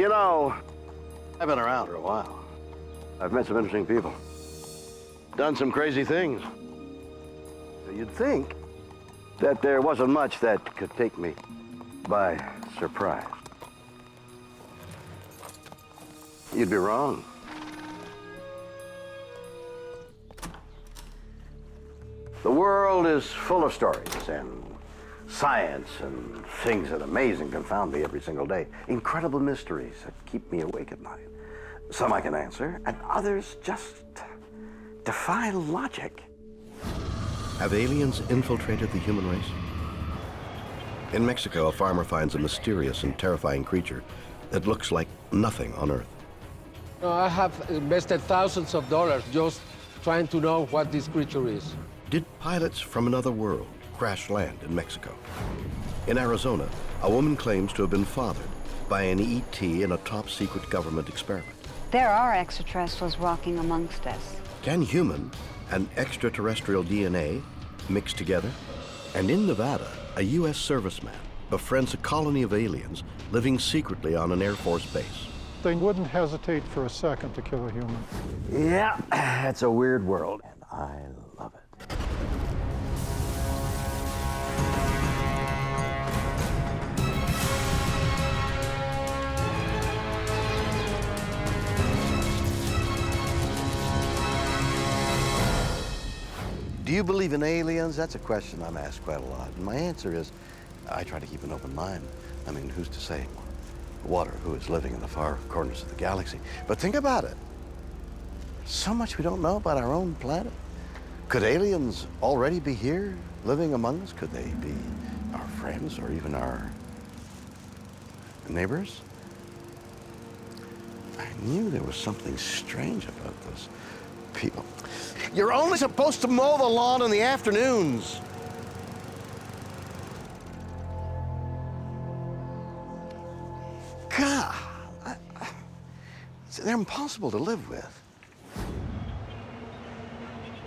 You know, I've been around for a while. I've met some interesting people. Done some crazy things. So you'd think that there wasn't much that could take me by surprise. You'd be wrong. The world is full of stories and science and things that amaze and confound me every single day. Incredible mysteries that keep me awake at night. Some I can answer, and others just defy logic. Have aliens infiltrated the human race? In Mexico, a farmer finds a mysterious and terrifying creature that looks like nothing on Earth. I have invested thousands of dollars just trying to know what this creature is. Did pilots from another world crash land in Mexico? In Arizona, a woman claims to have been fathered by an ET in a top-secret government experiment. There are extraterrestrials walking amongst us. Can human and extraterrestrial DNA mix together? And in Nevada, a U.S. serviceman befriends a colony of aliens living secretly on an Air Force base. They wouldn't hesitate for a second to kill a human. Yeah, it's a weird world, and I love it. Do you believe in aliens? That's a question I'm asked quite a lot. And my answer is, I try to keep an open mind. I mean, who's to say what or who is living in the far corners of the galaxy? But think about it. So much we don't know about our own planet. Could aliens already be here, living among us? Could they be our friends or even our neighbors? I knew there was something strange about those people. You're only supposed to mow the lawn in the afternoons. God, they're impossible to live with.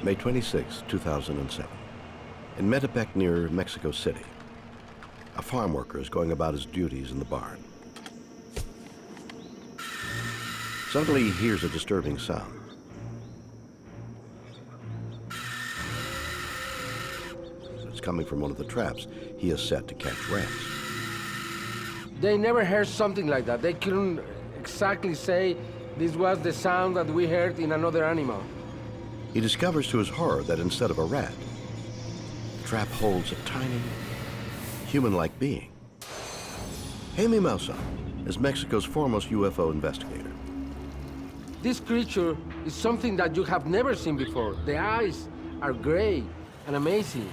May 26, 2007. In Metepec near Mexico City, a farm worker is going about his duties in the barn. Suddenly he hears a disturbing sound. It's coming from one of the traps he has set to catch rats. They never heard something like that. They couldn't exactly say this was the sound that we heard in another animal. He discovers to his horror that instead of a rat, the trap holds a tiny, human-like being. Jaime Maussan is Mexico's foremost UFO investigator. This creature is something that you have never seen before. The eyes are gray and amazing.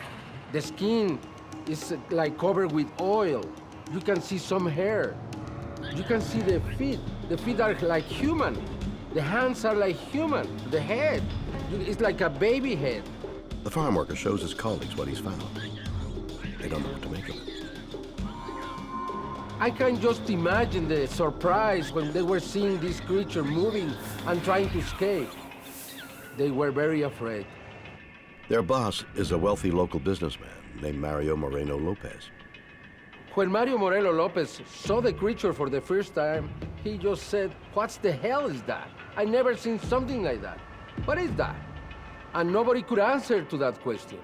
The skin is like covered with oil. You can see some hair. You can see the feet. The feet are like human. The hands are like human. The head, it's like a baby head. The farm worker shows his colleagues what he's found. They don't know what to make of it. I can just imagine the surprise when they were seeing this creature moving and trying to escape. They were very afraid. Their boss is a wealthy local businessman named Mario Moreno Lopez. When Mario Moreno Lopez saw the creature for the first time, he just said, "What the hell is that? I never seen something like that. What is that?" And nobody could answer to that question.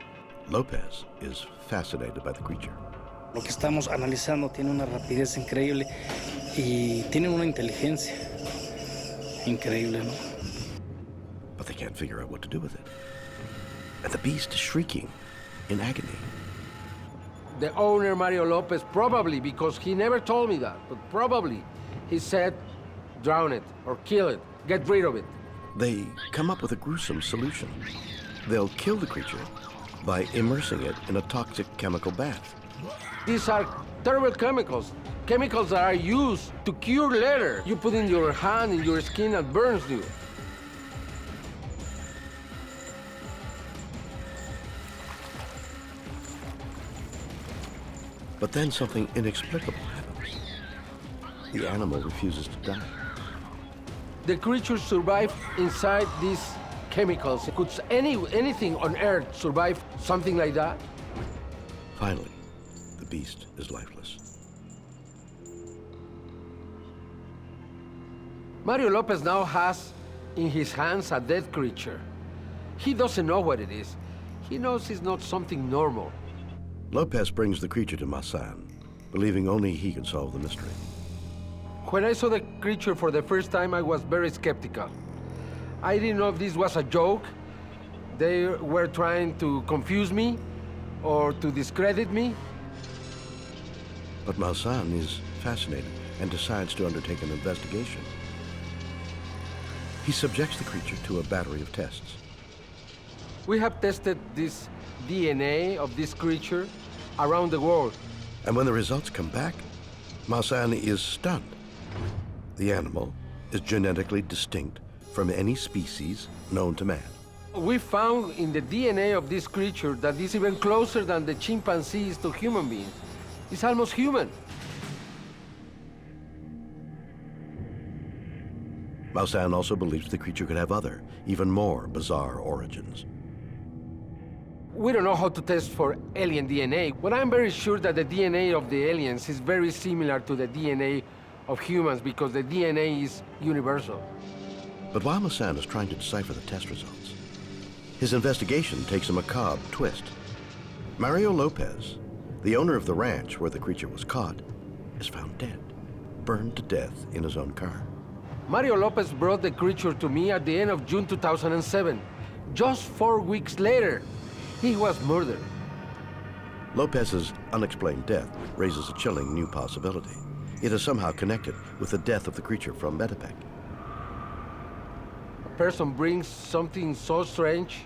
Lopez is fascinated by the creature. Lo que estamos analizando tiene una rapidez increíble y tiene una inteligencia increíble, ¿no? But they can't figure out what to do with it. And the beast is shrieking in agony. The owner, Mario Lopez, probably, because he never told me that, but probably, he said, drown it or kill it, get rid of it. They come up with a gruesome solution. They'll kill the creature by immersing it in a toxic chemical bath. These are terrible chemicals. Chemicals that are used to cure leather. You put in your hand, in your skin, and burns you. But then something inexplicable happens. The animal refuses to die. The creatures survive inside these chemicals. Could anything on Earth survive something like that? Finally, the beast is lifeless. Mario Lopez now has in his hands a dead creature. He doesn't know what it is. He knows it's not something normal. Lopez brings the creature to Maussan, believing only he can solve the mystery. When I saw the creature for the first time, I was very skeptical. I didn't know if this was a joke, they were trying to confuse me, or to discredit me. But Maussan is fascinated and decides to undertake an investigation. He subjects the creature to a battery of tests. We have tested this DNA of this creature around the world. And when the results come back, Maussan is stunned. The animal is genetically distinct from any species known to man. We found in the DNA of this creature that it's even closer than the chimpanzees to human beings. It's almost human. Maussan also believes the creature could have other, even more bizarre origins. We don't know how to test for alien DNA, but I'm very sure that the DNA of the aliens is very similar to the DNA of humans because the DNA is universal. But while Maussan is trying to decipher the test results, his investigation takes a macabre twist. Mario Lopez, the owner of the ranch where the creature was caught, is found dead, burned to death in his own car. Mario Lopez brought the creature to me at the end of June 2007. Just 4 weeks later, he was murdered. Lopez's unexplained death raises a chilling new possibility. It is somehow connected with the death of the creature from Metepec. A person brings something so strange,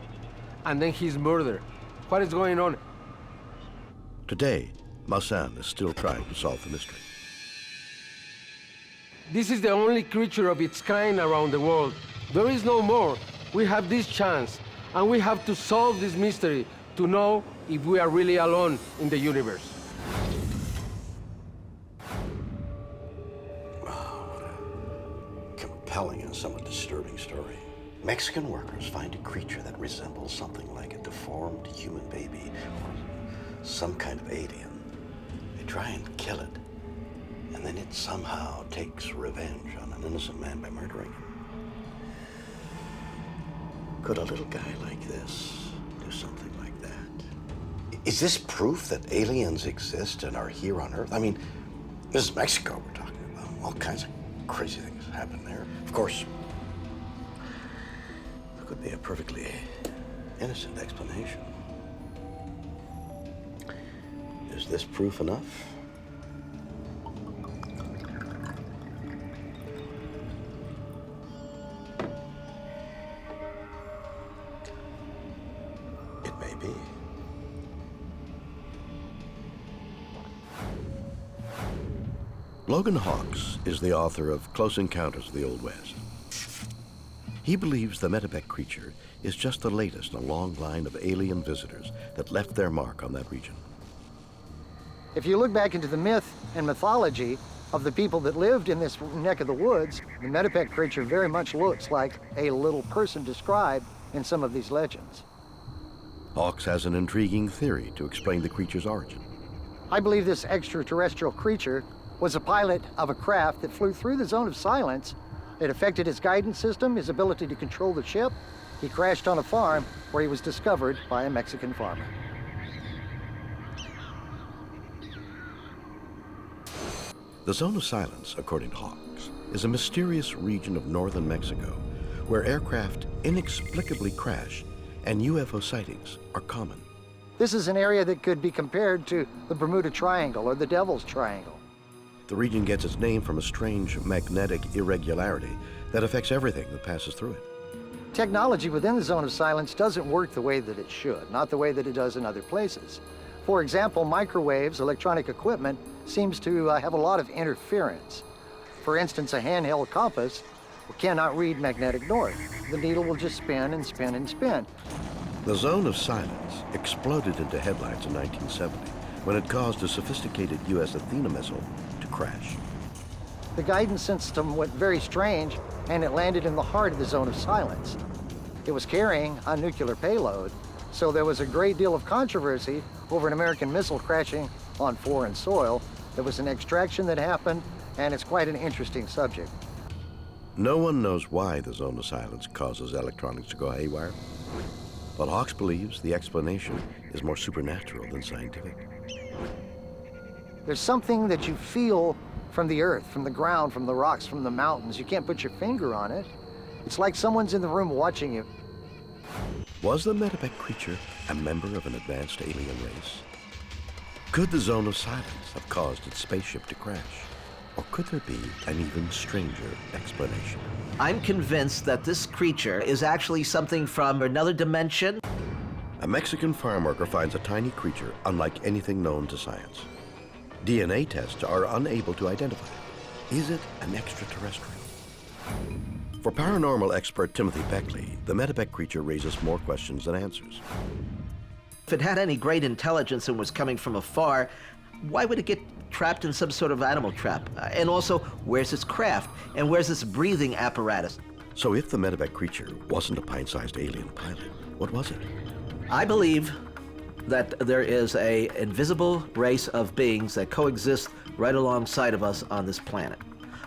and then he's murdered. What is going on? Today, Maussan is still trying to solve the mystery. This is the only creature of its kind around the world. There is no more. We have this chance, and we have to solve this mystery to know if we are really alone in the universe. Compelling and somewhat disturbing story. Mexican workers find a creature that resembles something like a deformed human baby or some kind of alien. They try and kill it, and then it somehow takes revenge on an innocent man by murdering him. Could a little guy like this do something like that? Is this proof that aliens exist and are here on Earth? I mean, this is Mexico we're talking about. All kinds of crazy things happen there. Of course, there could be a perfectly innocent explanation. Is this proof enough? It may be. Logan Hoax is the author of Close Encounters of the Old West. He believes the Metepec creature is just the latest in a long line of alien visitors that left their mark on that region. If you look back into the myth and mythology of the people that lived in this neck of the woods, the Metepec creature very much looks like a little person described in some of these legends. Hoax has an intriguing theory to explain the creature's origin. I believe this extraterrestrial creature was a pilot of a craft that flew through the zone of silence. It affected his guidance system, his ability to control the ship. He crashed on a farm where he was discovered by a Mexican farmer. The Zone of Silence, according to Hoax, is a mysterious region of northern Mexico where aircraft inexplicably crash and UFO sightings are common. This is an area that could be compared to the Bermuda Triangle or the Devil's Triangle. The region gets its name from a strange magnetic irregularity that affects everything that passes through it. Technology within the Zone of Silence doesn't work the way that it should, not the way that it does in other places. For example, microwaves, electronic equipment, seems to have a lot of interference. For instance, a handheld compass cannot read magnetic north. The needle will just spin and spin and spin. The Zone of Silence exploded into headlines in 1970 when it caused a sophisticated U.S. Athena missile to crash. The guidance system went very strange, and it landed in the heart of the Zone of Silence. It was carrying a nuclear payload, so there was a great deal of controversy over an American missile crashing on foreign soil. There was an extraction that happened, and it's quite an interesting subject. No one knows why the zone of silence causes electronics to go haywire, but Hawks believes the explanation is more supernatural than scientific. There's something that you feel from the earth, from the ground, from the rocks, from the mountains. You can't put your finger on it. It's like someone's in the room watching you. Was the Metapec creature a member of an advanced alien race? Could the zone of silence have caused its spaceship to crash? Or could there be an even stranger explanation? I'm convinced that this creature is actually something from another dimension. A Mexican farm worker finds a tiny creature unlike anything known to science. DNA tests are unable to identify it. Is it an extraterrestrial? For paranormal expert Timothy Beckley, the Metapec creature raises more questions than answers. If it had any great intelligence and was coming from afar, why would it get trapped in some sort of animal trap? And also, where's its craft? And where's its breathing apparatus? So if the Metapec creature wasn't a pint-sized alien pilot, what was it? I believe that there is an invisible race of beings that coexist right alongside of us on this planet.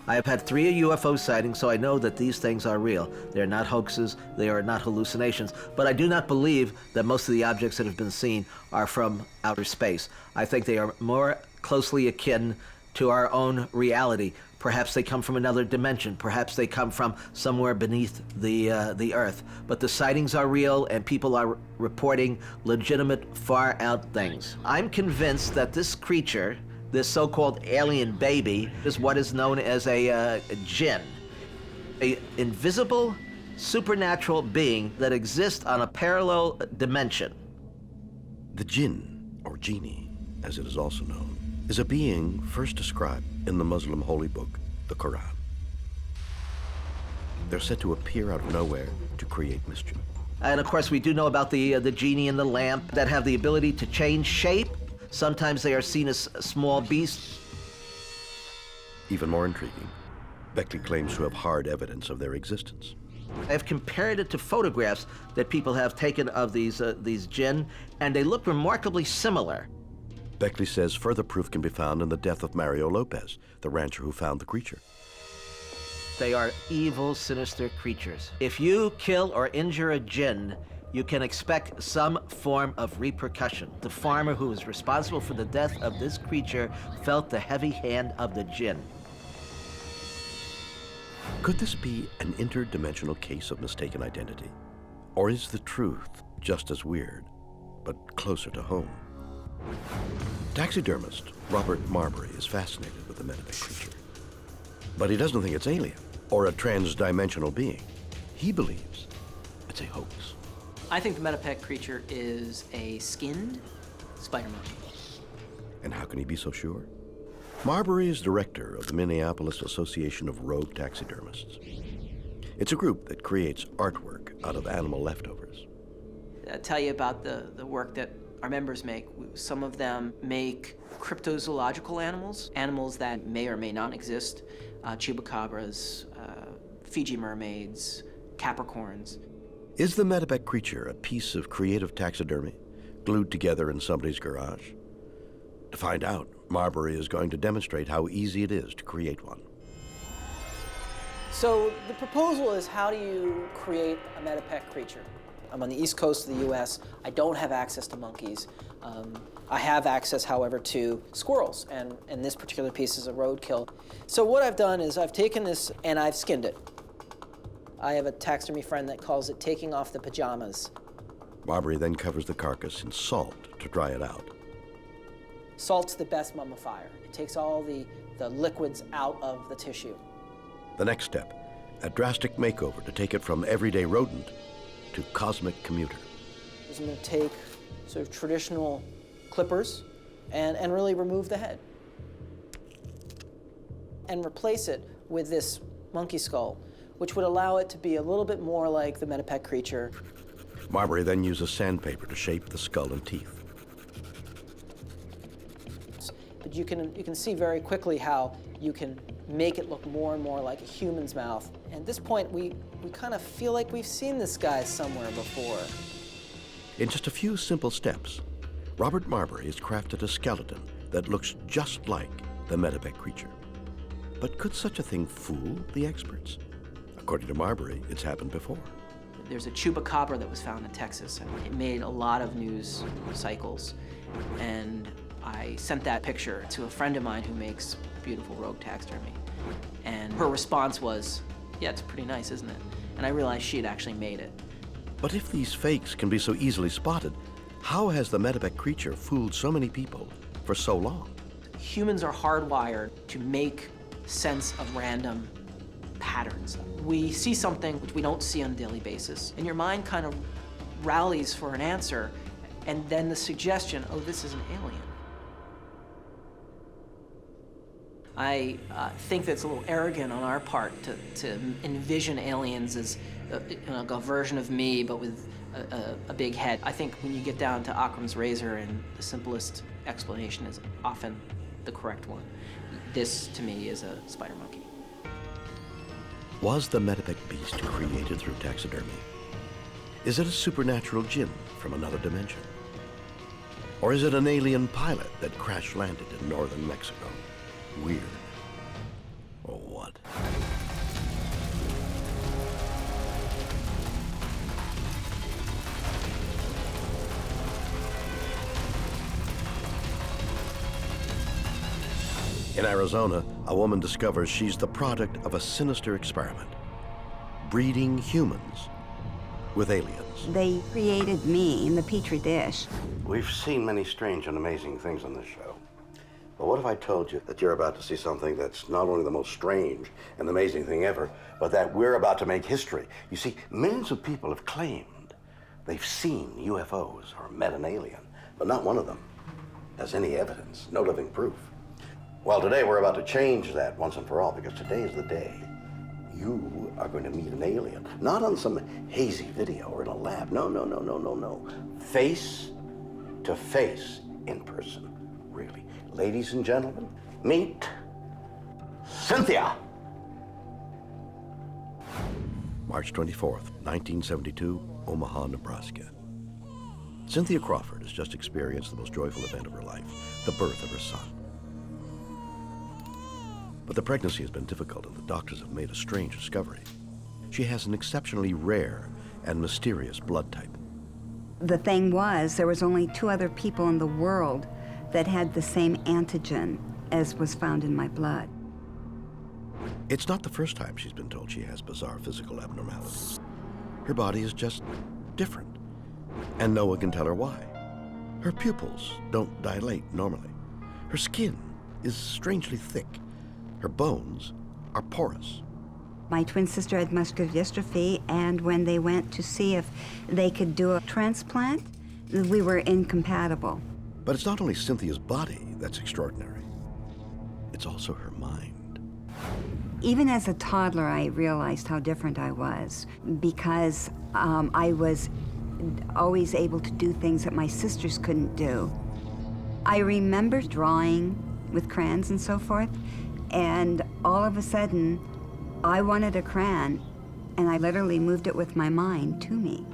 I have had 3 UFO sightings, so I know that these things are real. They're not hoaxes, they are not hallucinations, but I do not believe that most of the objects that have been seen are from outer space. I think they are more closely akin to our own reality. Perhaps they come from another dimension. Perhaps they come from somewhere beneath the Earth. But the sightings are real, and people are reporting legitimate, far-out things. I'm convinced that this creature, this so-called alien baby, is what is known as a Jinn, an invisible, supernatural being that exists on a parallel dimension. The Jinn, or genie, as it is also known, is a being first described in the Muslim holy book, the Quran. They're said to appear out of nowhere to create mischief. And of course, we do know about the genie in the lamp that have the ability to change shape. Sometimes they are seen as small beasts. Even more intriguing, Beckley claims to have hard evidence of their existence. I have compared it to photographs that people have taken of these Jinn, and they look remarkably similar. Beckley says further proof can be found in the death of Mario Lopez, the rancher who found the creature. They are evil, sinister creatures. If you kill or injure a Jinn, you can expect some form of repercussion. The farmer who was responsible for the death of this creature felt the heavy hand of the Jinn. Could this be an interdimensional case of mistaken identity? Or is the truth just as weird, but closer to home? Taxidermist Robert Marbury is fascinated with the Metapec creature. But he doesn't think it's alien or a trans-dimensional being. He believes it's a hoax. I think the Metapec creature is a skinned spider monkey. And how can he be so sure? Marbury is director of the Minneapolis Association of Rogue Taxidermists. It's a group that creates artwork out of animal leftovers. I'll tell you about the work that our members make. Some of them make cryptozoological animals, animals that may or may not exist, chupacabras, Fiji mermaids, capricorns. Is the Metapec creature a piece of creative taxidermy glued together in somebody's garage? To find out, Marbury is going to demonstrate how easy it is to create one. So the proposal is, how do you create a Metapec creature? I'm on the east coast of the US. I don't have access to monkeys. I have access, however, to squirrels, and this particular piece is a roadkill. So what I've done is I've taken this and I've skinned it. I have a taxidermy friend that calls it taking off the pajamas. Marbury then covers the carcass in salt to dry it out. Salt's the best mummifier. It takes all the liquids out of the tissue. The next step, a drastic makeover to take it from everyday rodent to cosmic commuter. I'm going to take sort of traditional clippers and really remove the head. And replace it with this monkey skull, which would allow it to be a little bit more like the Metapec creature. Marbury then uses sandpaper to shape the skull and teeth. But you can see very quickly how you can make it look more and more like a human's mouth. And at this point, we kind of feel like we've seen this guy somewhere before. In just a few simple steps, Robert Marbury has crafted a skeleton that looks just like the Metapec creature. But could such a thing fool the experts? According to Marbury, it's happened before. There's a chupacabra that was found in Texas, and it made a lot of news cycles. And I sent that picture to a friend of mine who makes beautiful rogue taxidermy. And her response was, yeah, it's pretty nice, isn't it? And I realized she had actually made it. But if these fakes can be so easily spotted, how has the Medipec creature fooled so many people for so long? Humans are hardwired to make sense of random patterns. We see something which we don't see on a daily basis, and your mind kind of rallies for an answer, and then the suggestion, oh, this is an alien. I think that's a little arrogant on our part to envision aliens as a version of me, but with a big head. I think when you get down to Occam's razor, and the simplest explanation is often the correct one. This, to me, is a spider monkey. Was the Medipec beast created through taxidermy? Is it a supernatural Jinn from another dimension? Or is it an alien pilot that crash-landed in northern Mexico? Weird. Or what? In Arizona, a woman discovers she's the product of a sinister experiment, breeding humans with aliens. They created me in the Petri dish. We've seen many strange and amazing things on this show. But what if I told you that you're about to see something that's not only the most strange and amazing thing ever, but that we're about to make history? You see, millions of people have claimed they've seen UFOs or met an alien, but not one of them has any evidence, no living proof. Well, today we're about to change that once and for all, because today is the day you are going to meet an alien. Not on some hazy video or in a lab. No. Face to face, in person, really. Ladies and gentlemen, meet Cynthia. March 24th, 1972, Omaha, Nebraska. Cynthia Crawford has just experienced the most joyful event of her life, the birth of her son. But the pregnancy has been difficult, and the doctors have made a strange discovery. She has an exceptionally rare and mysterious blood type. The thing was, there was only 2 other people in the world that had the same antigen as was found in my blood. It's not the first time she's been told she has bizarre physical abnormalities. Her body is just different, and no one can tell her why. Her pupils don't dilate normally. Her skin is strangely thick. Her bones are porous. My twin sister had muscular dystrophy, and when they went to see if they could do a transplant, we were incompatible. But it's not only Cynthia's body that's extraordinary. It's also her mind. Even as a toddler, I realized how different I was, because I was always able to do things that my sisters couldn't do. I remember drawing with crayons and so forth, and all of a sudden, I wanted a crayon, and I literally moved it with my mind to me.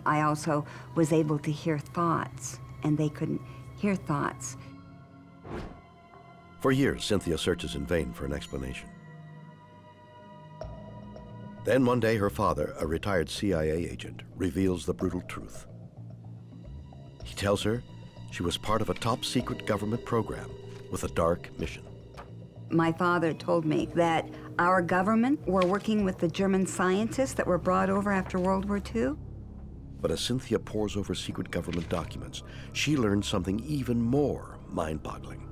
I also was able to hear thoughts, and they couldn't hear thoughts. For years, Cynthia searches in vain for an explanation. Then one day, her father, a retired CIA agent, reveals the brutal truth. He tells her she was part of a top-secret government program with a dark mission. My father told me that our government were working with the German scientists that were brought over after World War II. But as Cynthia pores over secret government documents, she learns something even more mind-boggling.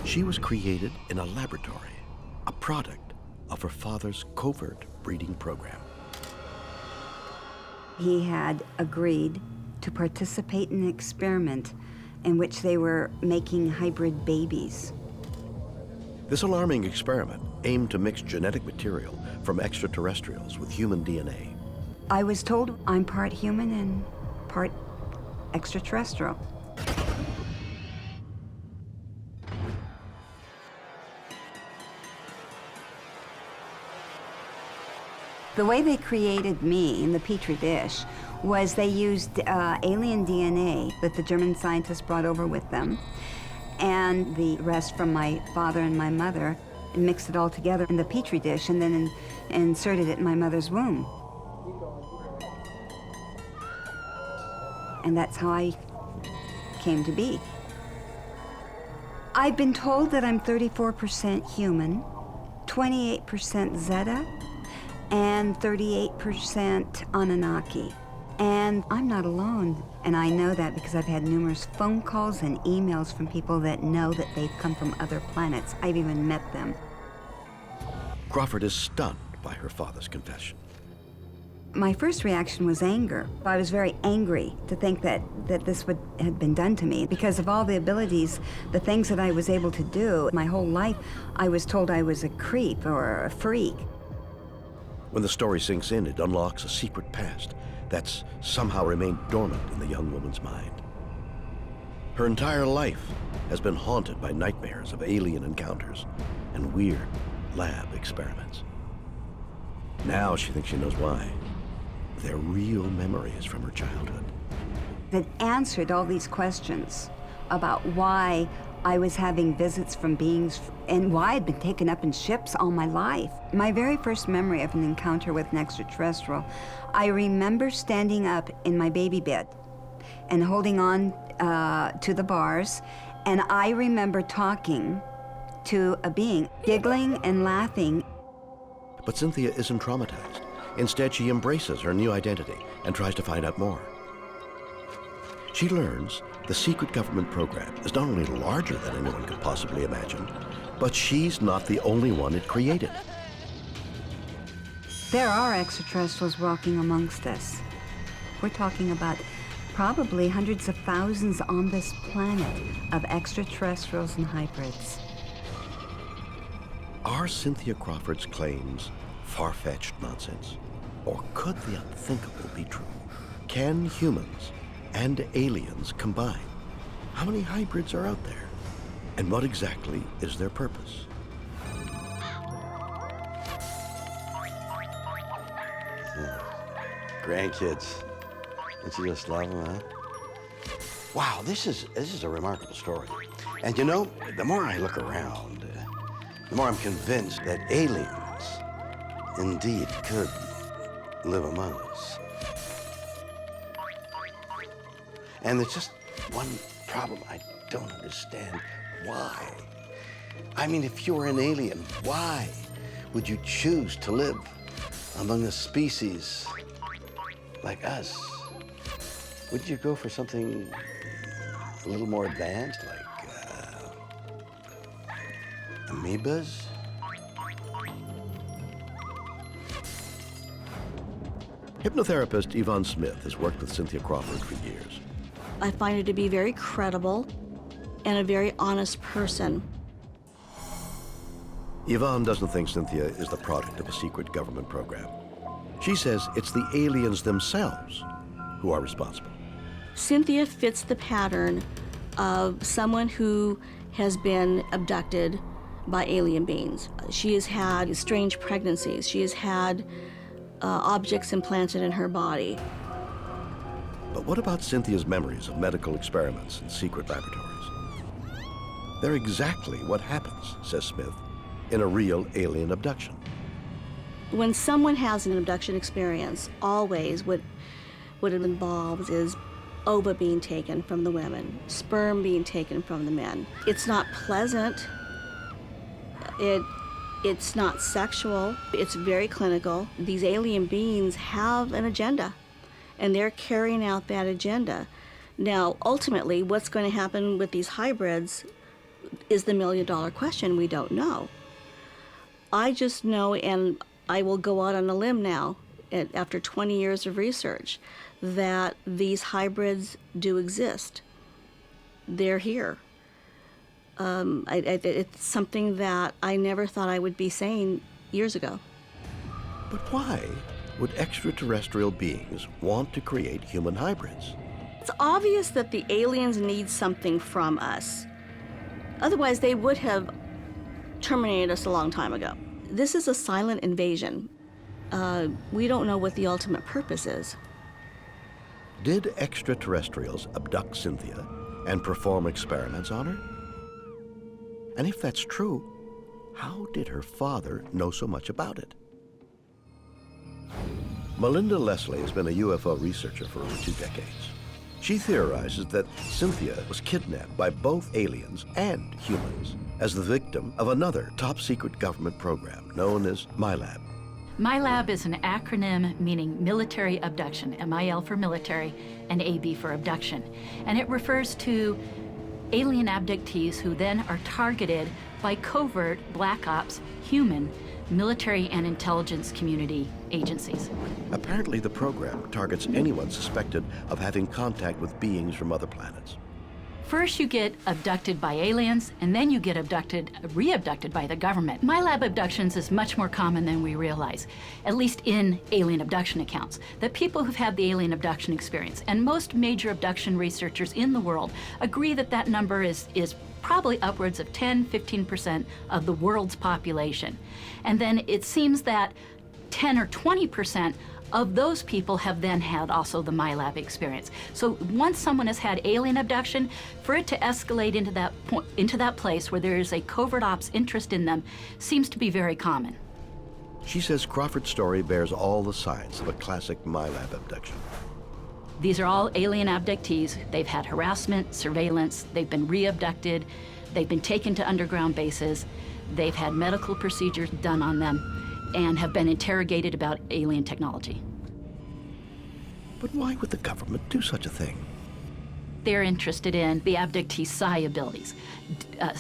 She was created in a laboratory, a product of her father's covert breeding program. He had agreed to participate in an experiment in which they were making hybrid babies. This alarming experiment aimed to mix genetic material from extraterrestrials with human DNA. I was told I'm part human and part extraterrestrial. The way they created me in the Petri dish was they used alien DNA that the German scientists brought over with them, and the rest from my father and my mother, and mixed it all together in the Petri dish and then inserted it in my mother's womb. And that's how I came to be. I've been told that I'm 34% human, 28% Zeta, and 38% Anunnaki. And I'm not alone, and I know that because I've had numerous phone calls and emails from people that know that they've come from other planets. I've even met them. Crawford is stunned by her father's confession. My first reaction was anger. I was very angry to think that this had been done to me because of all the abilities, the things that I was able to do. My whole life, I was told I was a creep or a freak. When the story sinks in, it unlocks a secret past that's somehow remained dormant in the young woman's mind. Her entire life has been haunted by nightmares of alien encounters and weird lab experiments. Now she thinks she knows why. They're real memories from her childhood. It answered all these questions about why I was having visits from beings and why I'd been taken up in ships all my life. My very first memory of an encounter with an extraterrestrial, I remember standing up in my baby bed and holding on to the bars, and I remember talking to a being, giggling and laughing. But Cynthia isn't traumatized. Instead, she embraces her new identity and tries to find out more. She learns the secret government program is not only larger than anyone could possibly imagine, but she's not the only one it created. There are extraterrestrials walking amongst us. We're talking about probably hundreds of thousands on this planet of extraterrestrials and hybrids. Are Cynthia Crawford's claims far-fetched nonsense? Or could the unthinkable be true? Can humans and aliens combine? How many hybrids are out there? And what exactly is their purpose? Grandkids. Don't you just love them, huh? Wow, this is a remarkable story. And you know, the more I look around, the more I'm convinced that aliens indeed could live among us. And there's just one problem I don't understand. Why? I mean, if you were an alien, why would you choose to live among a species like us? Would you go for something a little more advanced, like amoebas? Hypnotherapist Yvonne Smith has worked with Cynthia Crawford for years. I find her to be very credible and a very honest person. Yvonne doesn't think Cynthia is the product of a secret government program. She says it's the aliens themselves who are responsible. Cynthia fits the pattern of someone who has been abducted by alien beings. She has had strange pregnancies. She has had objects implanted in her body. But what about Cynthia's memories of medical experiments in secret laboratories? They're exactly what happens, says Smith, in a real alien abduction. When someone has an abduction experience, always what it involves is ova being taken from the women, sperm being taken from the men. It's not pleasant. It's not sexual. It's very clinical. These alien beings have an agenda, and they're carrying out that agenda. Now, ultimately, what's going to happen with these hybrids is the million-dollar question. We don't know. I just know, and I will go out on a limb now, after 20 years of research, that these hybrids do exist. They're here. It's something that I never thought I would be saying years ago. But why would extraterrestrial beings want to create human hybrids? It's obvious that the aliens need something from us. Otherwise, they would have terminated us a long time ago. This is a silent invasion. We don't know what the ultimate purpose is. Did extraterrestrials abduct Cynthia and perform experiments on her? And if that's true, How did her father know so much about it? Melinda Leslie has been a UFO researcher for over 2 decades. She theorizes that Cynthia was kidnapped by both aliens and humans as the victim of another top-secret government program known as MILAB. MILAB is an acronym meaning military abduction, MIL for military and AB for abduction. And it refers to alien abductees who then are targeted by covert black ops, human, military and intelligence community agencies. Apparently, the program targets anyone suspected of having contact with beings from other planets. First you get abducted by aliens, and then you get re-abducted by the government. MILAB abductions is much more common than we realize, at least in alien abduction accounts, that people who've had the alien abduction experience, and most major abduction researchers in the world agree that that number is probably upwards of 10–15% of the world's population. And then it seems that 10 or 20% of those people have then had also the MILAB experience. So once someone has had alien abduction, for it to escalate into that place where there is a covert ops interest in them seems to be very common. She says Crawford's story bears all the signs of a classic MILAB abduction. These are all alien abductees. They've had harassment, surveillance, they've been re-abducted, they've been taken to underground bases, they've had medical procedures done on them, and have been interrogated about alien technology. But why would the government do such a thing? They're interested in the abductee's psi abilities,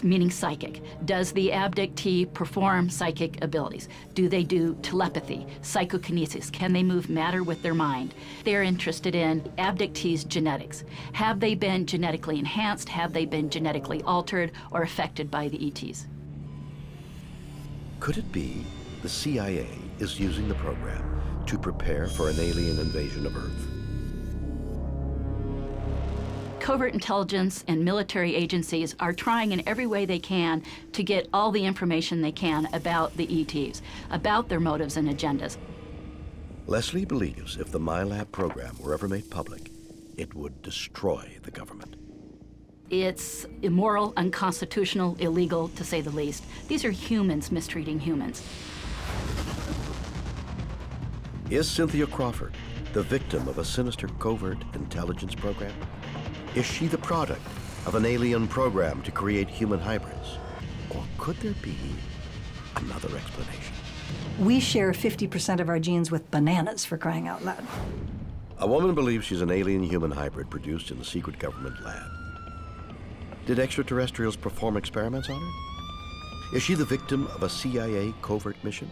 meaning psychic. Does the abductee perform psychic abilities? Do they do telepathy, psychokinesis? Can they move matter with their mind? They're interested in abductees' genetics. Have they been genetically enhanced? Have they been genetically altered or affected by the ETs? Could it be the CIA is using the program to prepare for an alien invasion of Earth? Covert intelligence and military agencies are trying in every way they can to get all the information they can about the ETs, about their motives and agendas. Leslie believes if the MILAB program were ever made public, it would destroy the government. It's immoral, unconstitutional, illegal, to say the least. These are humans mistreating humans. Is Cynthia Crawford the victim of a sinister covert intelligence program? Is she the product of an alien program to create human hybrids? Or could there be another explanation? We share 50% of our genes with bananas, for crying out loud. A woman believes she's an alien-human hybrid produced in a secret government lab. Did extraterrestrials perform experiments on her? Is she the victim of a CIA covert mission?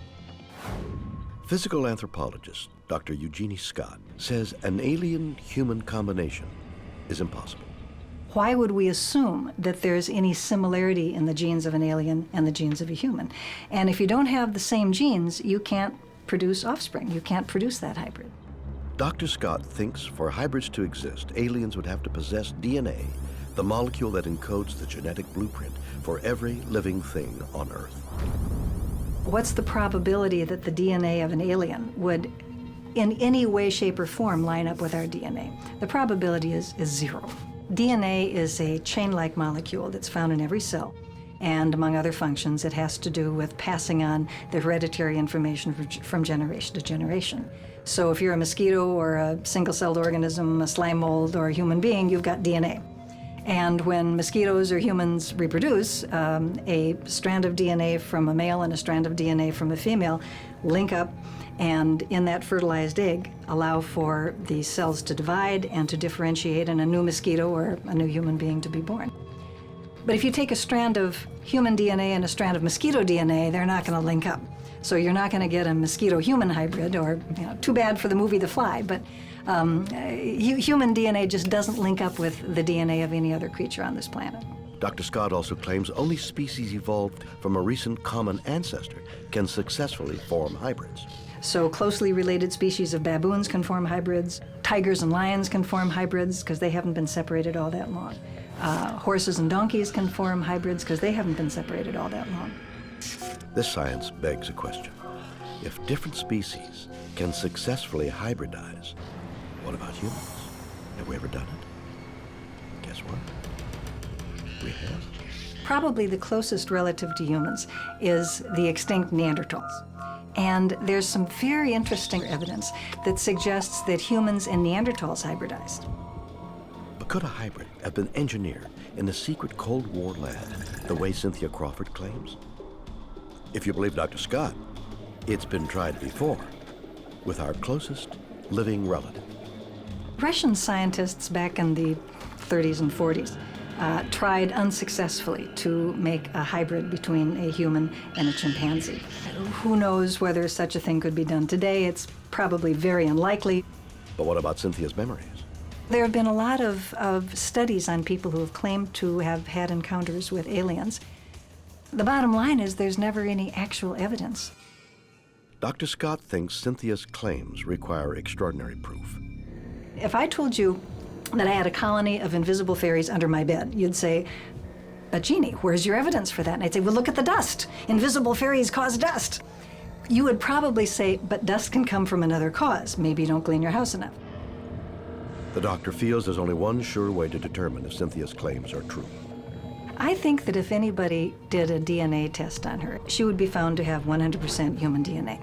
Physical anthropologist Dr. Eugenie Scott says an alien-human combination is impossible. Why would we assume that there's any similarity in the genes of an alien and the genes of a human? And if you don't have the same genes, you can't produce offspring. You can't produce that hybrid. Dr. Scott thinks for hybrids to exist, aliens would have to possess DNA, the molecule that encodes the genetic blueprint for every living thing on Earth. What's the probability that the DNA of an alien would, in any way, shape, or form, line up with our DNA? The probability is 0. DNA is a chain-like molecule that's found in every cell. And among other functions, it has to do with passing on the hereditary information from generation to generation. So if you're a mosquito or a single-celled organism, a slime mold, or a human being, you've got DNA. And when mosquitoes or humans reproduce, a strand of DNA from a male and a strand of DNA from a female link up, and in that fertilized egg allow for the cells to divide and to differentiate and a new mosquito or a new human being to be born. But if you take a strand of human DNA and a strand of mosquito DNA, they're not going to link up. So you're not going to get a mosquito-human hybrid, or too bad for the movie The Fly, but human DNA just doesn't link up with the DNA of any other creature on this planet. Dr. Scott also claims only species evolved from a recent common ancestor can successfully form hybrids. So closely related species of baboons can form hybrids. Tigers and lions can form hybrids because they haven't been separated all that long. Horses and donkeys can form hybrids because they haven't been separated all that long. This science begs a question. If different species can successfully hybridize, what about humans? Have we ever done it? Guess what? We have. Probably the closest relative to humans is the extinct Neanderthals. And there's some very interesting evidence that suggests that humans and Neanderthals hybridized. But could a hybrid have been engineered in a secret Cold War lab the way Cynthia Crawford claims? If you believe Dr. Scott, it's been tried before with our closest living relative. Russian scientists back in the 30s and 40s tried unsuccessfully to make a hybrid between a human and a chimpanzee. Who knows whether such a thing could be done today? It's probably very unlikely. But what about Cynthia's memories? There have been a lot of studies on people who have claimed to have had encounters with aliens. The bottom line is there's never any actual evidence. Dr. Scott thinks Cynthia's claims require extraordinary proof. If I told you that I had a colony of invisible fairies under my bed, you'd say, "But Jeannie, where's your evidence for that?" And I'd say, "Well, look at the dust. Invisible fairies cause dust." You would probably say, "But dust can come from another cause. Maybe you don't clean your house enough." The doctor feels there's only one sure way to determine if Cynthia's claims are true. I think that if anybody did a DNA test on her, she would be found to have 100% human DNA.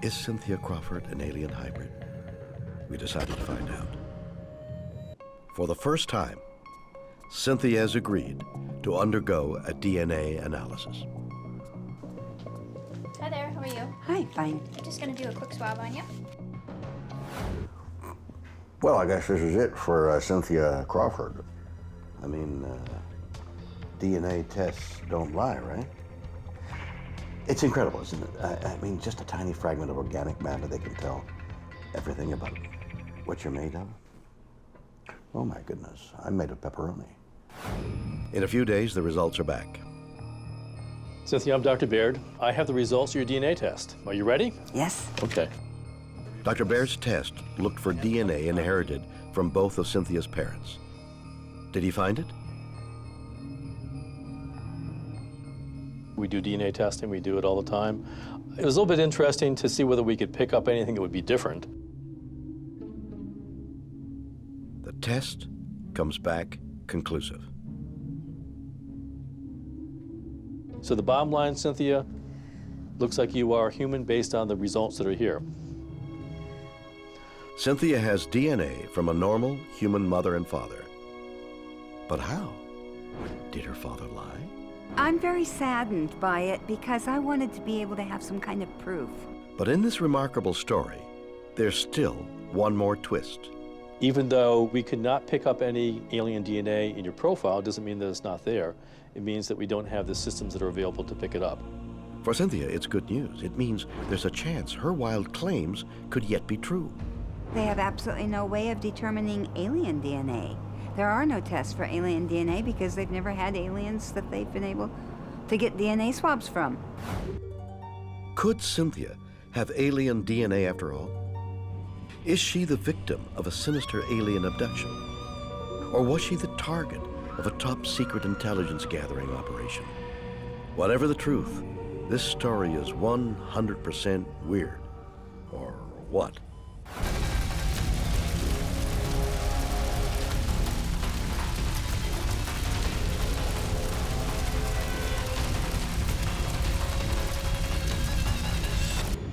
Is Cynthia Crawford an alien hybrid? We decided to find out. For the first time, Cynthia has agreed to undergo a DNA analysis. Hi there, how are you? Hi, fine. I'm just gonna do a quick swab on you. Well, I guess this is it for Cynthia Crawford. I mean, DNA tests don't lie, right? It's incredible, isn't it? I mean, just a tiny fragment of organic matter, they can tell everything about what you're made of. Oh my goodness, I'm made of pepperoni. In a few days, the results are back. Cynthia, I'm Dr. Baird. I have the results of your DNA test. Are you ready? Yes. Okay. Dr. Baird's test looked for DNA inherited from both of Cynthia's parents. Did he find it? We do DNA testing, we do it all the time. It was a little bit interesting to see whether we could pick up anything that would be different. The test comes back conclusive. So the bottom line, Cynthia, looks like you are human based on the results that are here. Cynthia has DNA from a normal human mother and father. But how? Did her father lie? I'm very saddened by it because I wanted to be able to have some kind of proof. But in this remarkable story, there's still one more twist. Even though we could not pick up any alien DNA in your profile, doesn't mean that it's not there. It means that we don't have the systems that are available to pick it up. For Cynthia, it's good news. It means there's a chance her wild claims could yet be true. They have absolutely no way of determining alien DNA. There are no tests for alien DNA because they've never had aliens that they've been able to get DNA swabs from. Could Cynthia have alien DNA after all? Is she the victim of a sinister alien abduction? Or was she the target of a top-secret intelligence gathering operation? Whatever the truth, this story is 100% weird. Or what?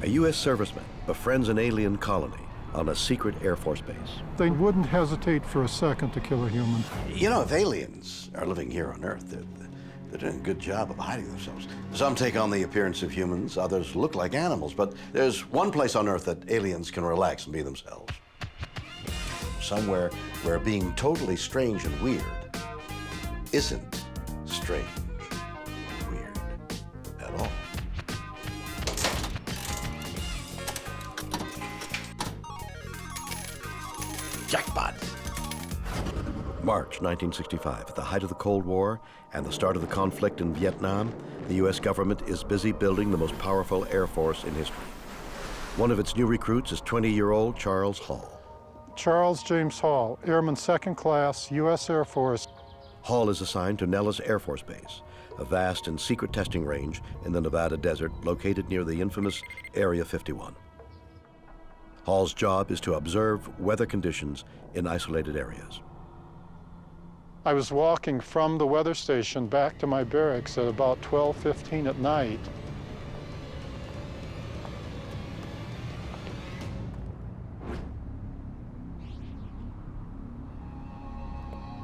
A U.S. serviceman befriends an alien colony on a secret Air Force base. They wouldn't hesitate for a second to kill a human. You know, if aliens are living here on Earth, they're doing a good job of hiding themselves. Some take on the appearance of humans, others look like animals, but there's one place on Earth that aliens can relax and be themselves. Somewhere where being totally strange and weird isn't strange and weird at all. Jackpot! March 1965, at the height of the Cold War and the start of the conflict in Vietnam, the U.S. government is busy building the most powerful Air Force in history. One of its new recruits is 20-year-old Charles Hall. Charles James Hall, Airman Second Class, U.S. Air Force. Hall is assigned to Nellis Air Force Base, a vast and secret testing range in the Nevada desert located near the infamous Area 51. Hall's job is to observe weather conditions in isolated areas. I was walking from the weather station back to my barracks at about 12:15 at night.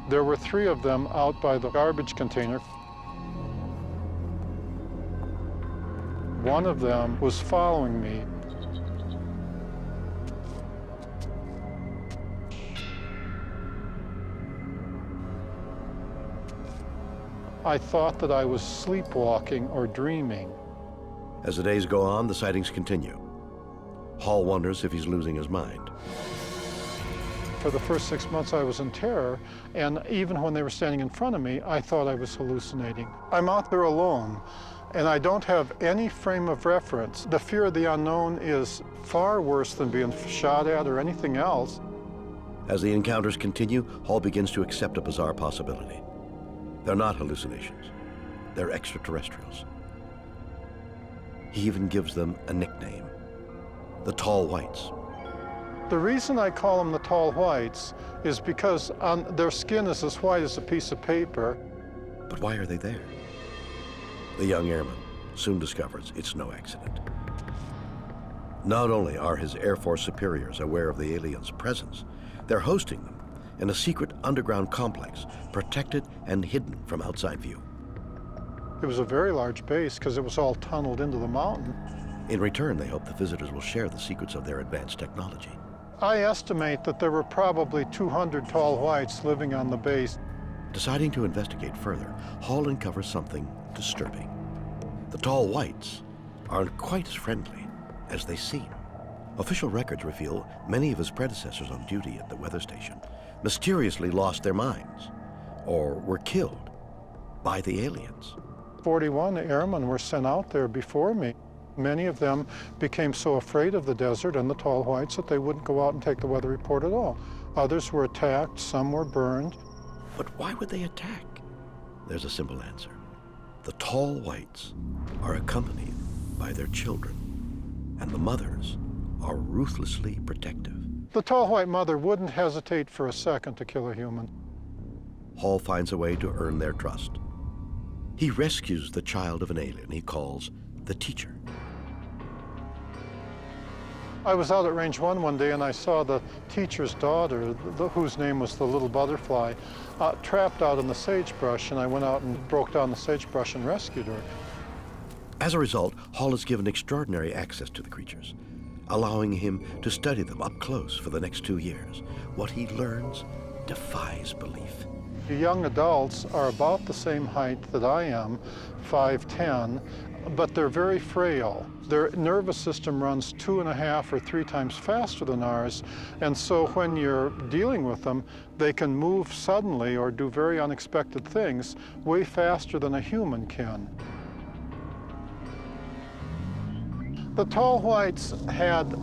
There were 3 of them out by the garbage container. One of them was following me. I thought that I was sleepwalking or dreaming. As the days go on, the sightings continue. Hall wonders if he's losing his mind. For the first 6 months, I was in terror, and even when they were standing in front of me, I thought I was hallucinating. I'm out there alone, and I don't have any frame of reference. The fear of the unknown is far worse than being shot at or anything else. As the encounters continue, Hall begins to accept a bizarre possibility. They're not hallucinations. They're extraterrestrials. He even gives them a nickname, the Tall Whites. The reason I call them the Tall Whites is because their skin is as white as a piece of paper. But why are they there? The young airman soon discovers it's no accident. Not only are his Air Force superiors aware of the aliens' presence, they're hosting them in a secret underground complex, protected and hidden from outside view. It was a very large base because it was all tunneled into the mountain. In return, they hope the visitors will share the secrets of their advanced technology. I estimate that there were probably 200 Tall Whites living on the base. Deciding to investigate further, Hall uncovers something disturbing. The Tall Whites aren't quite as friendly as they seem. Official records reveal many of his predecessors on duty at the weather station mysteriously lost their minds or were killed by the aliens. 41 airmen were sent out there before me. Many of them became so afraid of the desert and the Tall Whites that they wouldn't go out and take the weather report at all. Others were attacked, some were burned. But why would they attack? There's a simple answer. The Tall Whites are accompanied by their children, and the mothers are ruthlessly protective. The Tall White mother wouldn't hesitate for a second to kill a human. Hall finds a way to earn their trust. He rescues the child of an alien he calls the teacher. I was out at Range 1 one day and I saw the teacher's daughter, whose name was the little butterfly, trapped out in the sagebrush, and I went out and broke down the sagebrush and rescued her. As a result, Hall is given extraordinary access to the creatures, allowing him to study them up close for the next 2 years. What he learns defies belief. The young adults are about the same height that I am, 5'10", but they're very frail. Their nervous system runs 2.5 or 3 times faster than ours, and so when you're dealing with them, they can move suddenly or do very unexpected things way faster than a human can. The Tall Whites had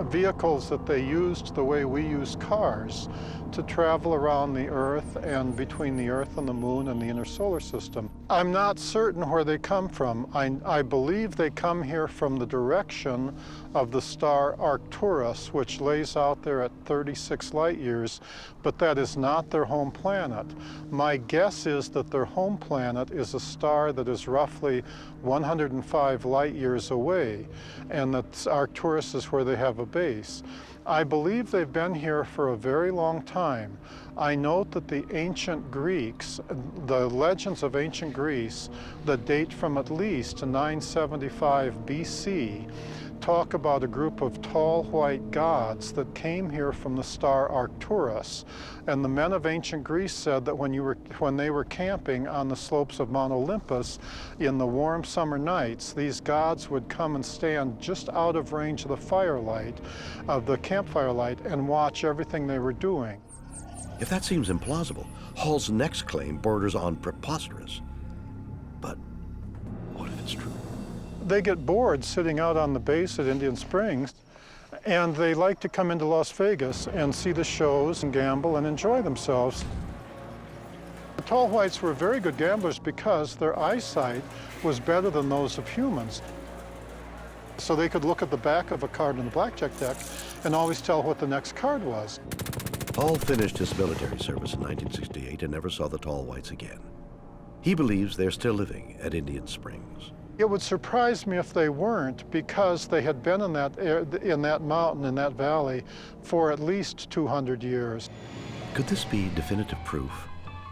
vehicles that they used the way we use cars to travel around the Earth and between the Earth and the Moon and the inner solar system. I'm not certain where they come from. I believe they come here from the direction of the star Arcturus, which lays out there at 36 light years, but that is not their home planet. My guess is that their home planet is a star that is roughly 105 light years away, and that Arcturus is where they have a base. I believe they've been here for a very long time. I note that the ancient Greeks, the legends of ancient Greece that date from at least 975 BC, talk about a group of tall white gods that came here from the star Arcturus. And the men of ancient Greece said that when they were camping on the slopes of Mount Olympus in the warm summer nights, these gods would come and stand just out of range of the firelight, of the campfire light, and watch everything they were doing. If that seems implausible, Hall's next claim borders on preposterous. But what if it's true? They get bored sitting out on the base at Indian Springs, and they like to come into Las Vegas and see the shows and gamble and enjoy themselves. The Tall Whites were very good gamblers because their eyesight was better than those of humans. So they could look at the back of a card in the blackjack deck and always tell what the next card was. Hall finished his military service in 1968 and never saw the Tall Whites again. He believes they're still living at Indian Springs. It would surprise me if they weren't, because they had been in that mountain, in that valley, for at least 200 years. Could this be definitive proof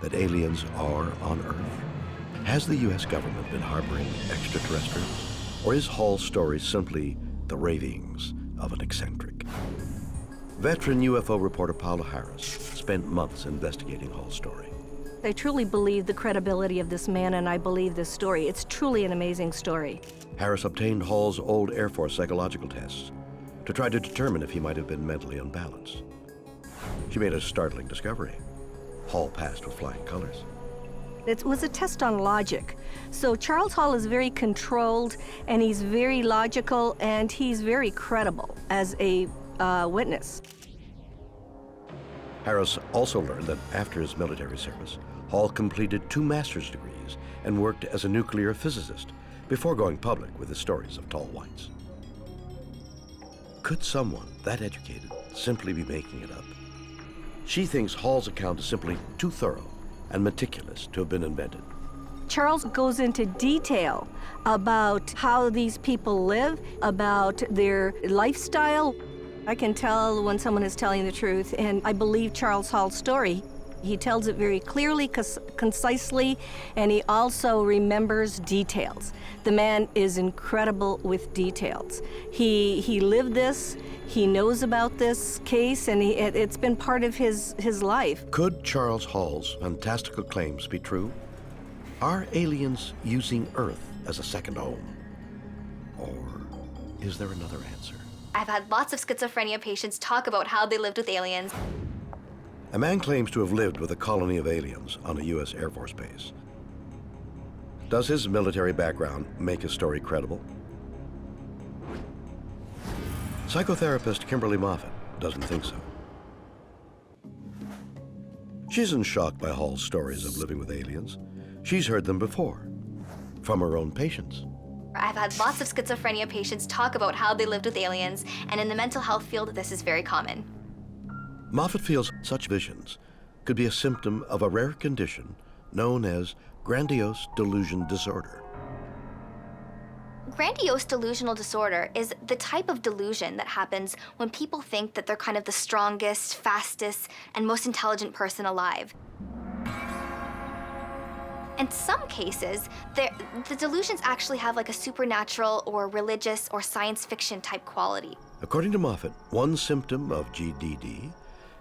that aliens are on Earth? Has the U.S. government been harboring extraterrestrials? Or is Hall's story simply the ravings of an eccentric? Veteran UFO reporter Paula Harris spent months investigating Hall's story. I truly believe the credibility of this man, and I believe this story. It's truly an amazing story. Harris obtained Hall's old Air Force psychological tests to try to determine if he might have been mentally unbalanced. She made a startling discovery. Hall passed with flying colors. It was a test on logic. So Charles Hall is very controlled, and he's very logical, and he's very credible as a witness. Harris also learned that after his military service, Hall completed 2 master's degrees and worked as a nuclear physicist before going public with his stories of tall whites. Could someone that educated simply be making it up? She thinks Hall's account is simply too thorough and meticulous to have been invented. Charles goes into detail about how these people live, about their lifestyle. I can tell when someone is telling the truth, and I believe Charles Hall's story. He tells it very clearly, concisely, and he also remembers details. The man is incredible with details. He lived this, he knows about this case, and it's been part of his life. Could Charles Hall's fantastical claims be true? Are aliens using Earth as a second home? Or is there another answer? I've had lots of schizophrenia patients talk about how they lived with aliens. A man claims to have lived with a colony of aliens on a U.S. Air Force base. Does his military background make his story credible? Psychotherapist Kimberly Moffat doesn't think so. She isn't shocked by Hall's stories of living with aliens. She's heard them before, from her own patients. I've had lots of schizophrenia patients talk about how they lived with aliens, and in the mental health field, this is very common. Moffat feels such visions could be a symptom of a rare condition known as grandiose delusion disorder. Grandiose delusional disorder is the type of delusion that happens when people think that they're kind of the strongest, fastest, and most intelligent person alive. In some cases, the delusions actually have like a supernatural or religious or science fiction type quality. According to Moffat, one symptom of GDD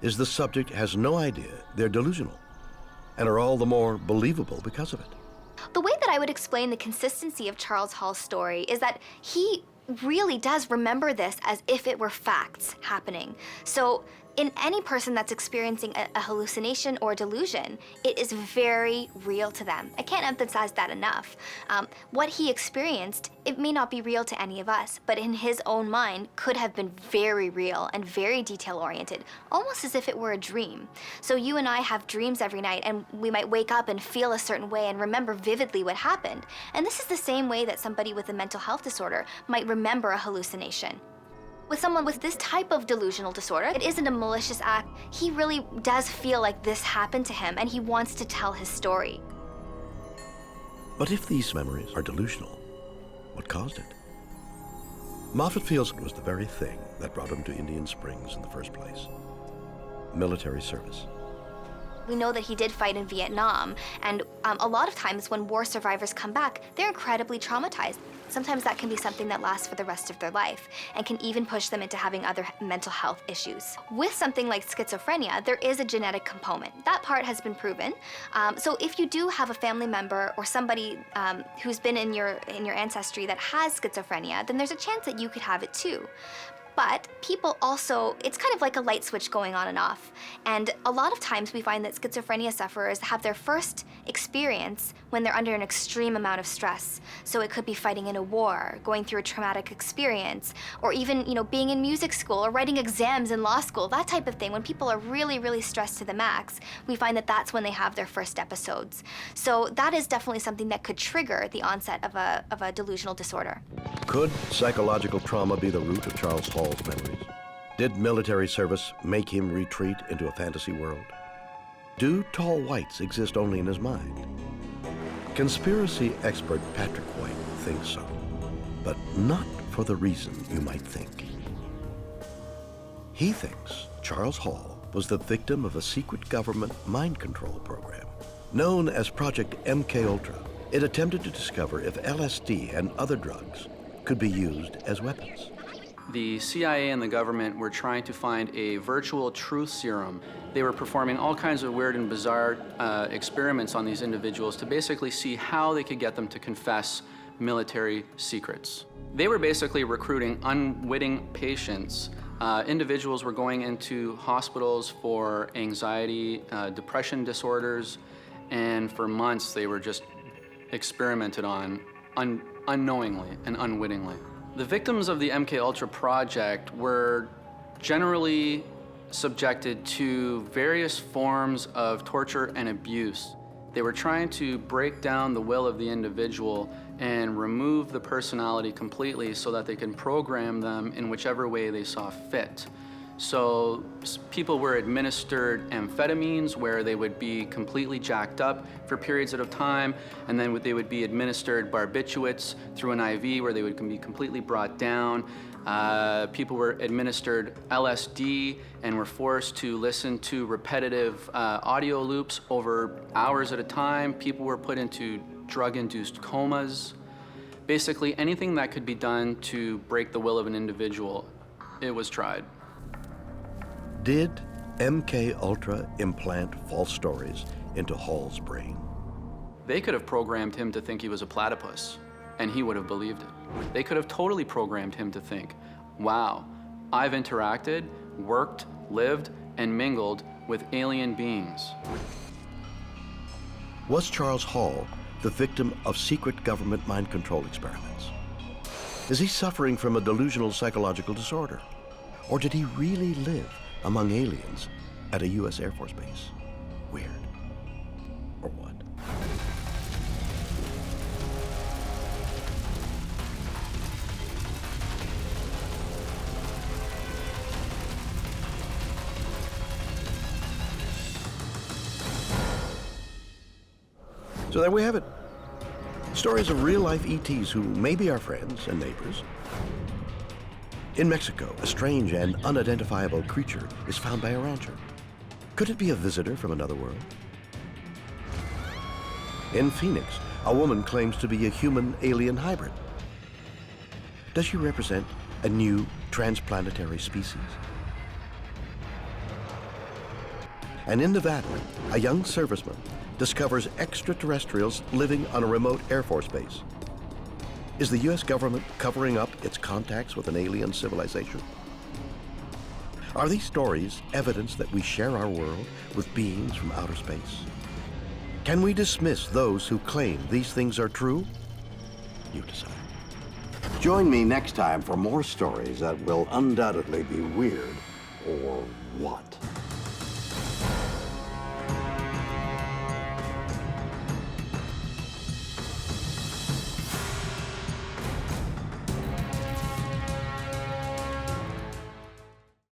is the subject has no idea they're delusional and are all the more believable because of it. The way that I would explain the consistency of Charles Hall's story is that he really does remember this as if it were facts happening. So in any person that's experiencing a hallucination or delusion, it is very real to them. I can't emphasize that enough. What he experienced, it may not be real to any of us, but in his own mind could have been very real and very detail-oriented, almost as if it were a dream. So you and I have dreams every night, and we might wake up and feel a certain way and remember vividly what happened. And this is the same way that somebody with a mental health disorder might remember a hallucination. With someone with this type of delusional disorder, it isn't a malicious act. He really does feel like this happened to him, and he wants to tell his story. But if these memories are delusional, what caused it? Moffat feels it was the very thing that brought him to Indian Springs in the first place: military service. We know that he did fight in Vietnam, and a lot of times when war survivors come back, they're incredibly traumatized. Sometimes that can be something that lasts for the rest of their life and can even push them into having other mental health issues. With something like schizophrenia, there is a genetic component. That part has been proven. So if you do have a family member or somebody who's been in your ancestry that has schizophrenia, then there's a chance that you could have it too. But people also, it's kind of like a light switch going on and off. And a lot of times we find that schizophrenia sufferers have their first experience when they're under an extreme amount of stress. So it could be fighting in a war, going through a traumatic experience, or even, being in music school or writing exams in law school, that type of thing. When people are really, really stressed to the max, we find that that's when they have their first episodes. So that is definitely something that could trigger the onset of a delusional disorder. Could psychological trauma be the root of Charles Hall's memories? Did military service make him retreat into a fantasy world? Do tall whites exist only in his mind? Conspiracy expert Patrick White thinks so, but not for the reason you might think. He thinks Charles Hall was the victim of a secret government mind control program. Known as Project MK-Ultra, it attempted to discover if LSD and other drugs could be used as weapons. The CIA and the government were trying to find a virtual truth serum. They were performing all kinds of weird and bizarre experiments on these individuals to basically see how they could get them to confess military secrets. They were basically recruiting unwitting patients. Individuals were going into hospitals for anxiety, depression disorders, and for months they were just experimented on unknowingly and unwittingly. The victims of the MK-Ultra project were generally subjected to various forms of torture and abuse. They were trying to break down the will of the individual and remove the personality completely so that they can program them in whichever way they saw fit. So people were administered amphetamines where they would be completely jacked up for periods of time, and then they would be administered barbiturates through an IV where they would be completely brought down. People were administered LSD and were forced to listen to repetitive audio loops over hours at a time. People were put into drug-induced comas. Basically, anything that could be done to break the will of an individual, it was tried. Did MK-Ultra implant false stories into Hall's brain? They could have programmed him to think he was a platypus, and he would have believed it. They could have totally programmed him to think, wow, I've interacted, worked, lived, and mingled with alien beings. Was Charles Hall the victim of secret government mind control experiments? Is he suffering from a delusional psychological disorder? Or did he really live among aliens at a U.S. Air Force base? Weird. Or what? So there we have it. Stories of real-life ETs who may be our friends and neighbors. In Mexico, a strange and unidentifiable creature is found by a rancher. Could it be a visitor from another world? In Phoenix, a woman claims to be a human-alien hybrid. Does she represent a new transplanetary species? And in Nevada, a young serviceman discovers extraterrestrials living on a remote Air Force base. Is the U.S. government covering up its contacts with an alien civilization? Are these stories evidence that we share our world with beings from outer space? Can we dismiss those who claim these things are true? You decide. Join me next time for more stories that will undoubtedly be weird, or what?